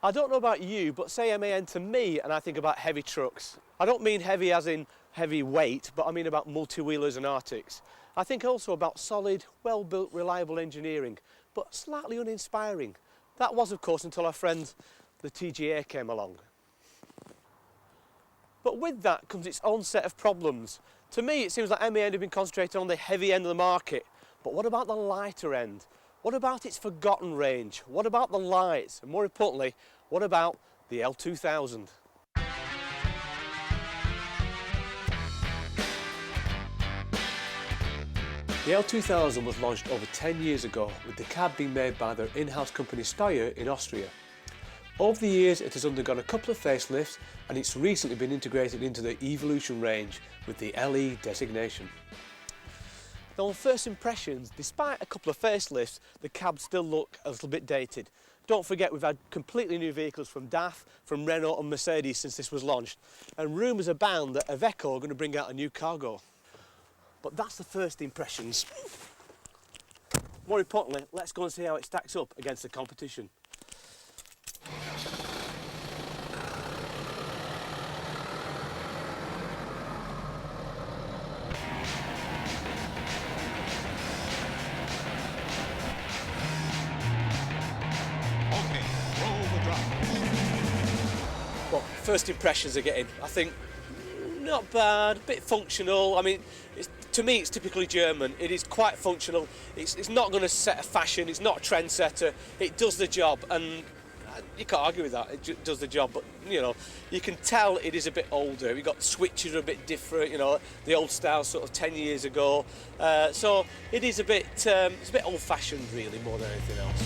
I don't know about you, but say MAN to me and I think about heavy trucks. I don't mean heavy as in heavy weight, but I mean about multi-wheelers and Arctics. I think also about solid, well-built, reliable engineering, but slightly uninspiring. That was, of course, until our friends, the TGA, came along. But with that comes its own set of problems. To me, it seems like MAN have been concentrating on the heavy end of the market. But what about the lighter end? What about its forgotten range? What about the lights? And more importantly, what about the L2000? The L2000 was launched over 10 years ago, with the cab being made by their in-house company Steyr in Austria. Over the years it has undergone a couple of facelifts and it's recently been integrated into the Evolution range with the LE designation. Now on first impressions, despite a couple of facelifts, the cabs still look a little bit dated. Don't forget we've had completely new vehicles from DAF, from Renault and Mercedes since this was launched, and rumours abound that Iveco are going to bring out a new cargo. But that's the first impressions. More importantly, let's go and see how it stacks up against the competition. Well, first impressions are getting, I think, not bad, a bit functional. I mean, to me it's typically German. It is quite functional. It's not going to set a fashion, it's not a trendsetter. It does the job, and you can't argue with that. It does the job, but you know, you can tell it is a bit older. We've got switches are a bit different, you know, the old style sort of 10 years ago. So it is it's a bit old-fashioned really, more than anything else.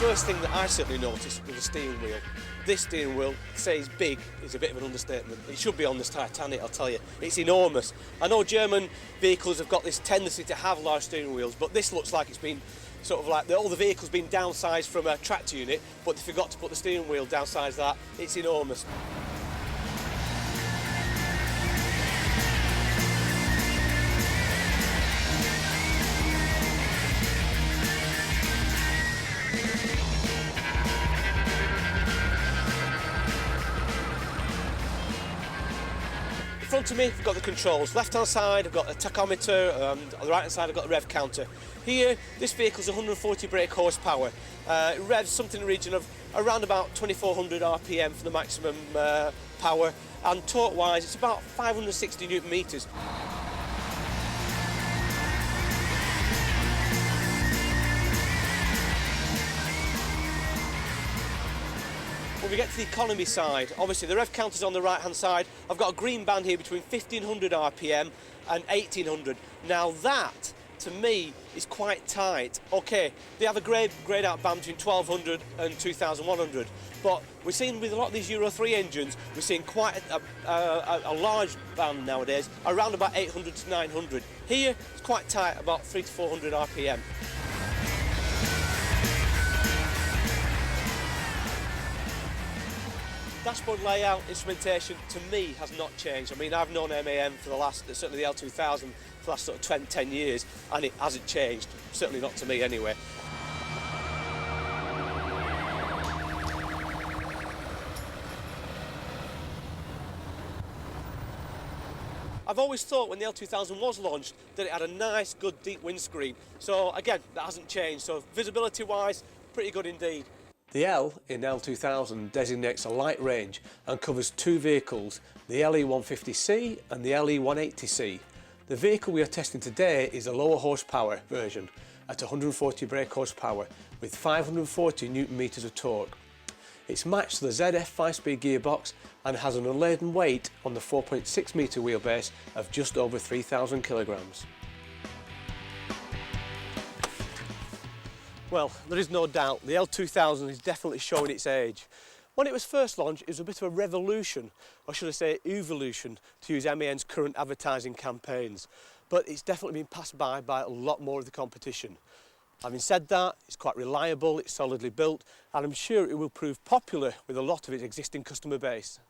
First thing that I certainly noticed was the steering wheel. This steering wheel, say it's big, is a bit of an understatement. It should be on this Titanic, I'll tell you. It's enormous. I know German vehicles have got this tendency to have large steering wheels, but this looks like it's been sort of like all the vehicles been downsized from a tractor unit, but they forgot to put the steering wheel downsized that. It's enormous. In front of me, I've got the controls. Left hand side, I've got a tachometer. On the right hand side, I've got the rev counter. Here, this vehicle's 140 brake horsepower. It revs something in the region of around about 2400 RPM for the maximum power, and torque-wise, it's about 560 newton meters. When we get to the economy side, obviously the rev counter's on the right hand side. I've got a green band here between 1500 RPM and 1800. Now that, to me, is quite tight. Okay, they have a grade out band between 1200 and 2100, but we're seeing with a lot of these Euro 3 engines, we're seeing quite a large band nowadays, around about 800 to 900. Here, it's quite tight, about 300 to 400 RPM. Dashboard layout, instrumentation, to me, has not changed. I mean, I've known MAN for the last, certainly the L2000, for the last sort of 10 years, and it hasn't changed. Certainly not to me, anyway. I've always thought when the L2000 was launched that it had a nice, good, deep windscreen. So, again, that hasn't changed. So, visibility-wise, pretty good indeed. The L in L2000 designates a light range and covers two vehicles, the LE150C and the LE180C. The vehicle we are testing today is a lower horsepower version at 140 brake horsepower with 540 newton meters of torque. It's matched to the ZF 5-speed gearbox and has an unladen weight on the 4.6 metre wheelbase of just over 3,000 kilograms. Well, there is no doubt the L2000 is definitely showing its age. When it was first launched, it was a bit of a revolution, or should I say evolution, to use MAN's current advertising campaigns. But it's definitely been passed by a lot more of the competition. Having said that, it's quite reliable, it's solidly built, and I'm sure it will prove popular with a lot of its existing customer base.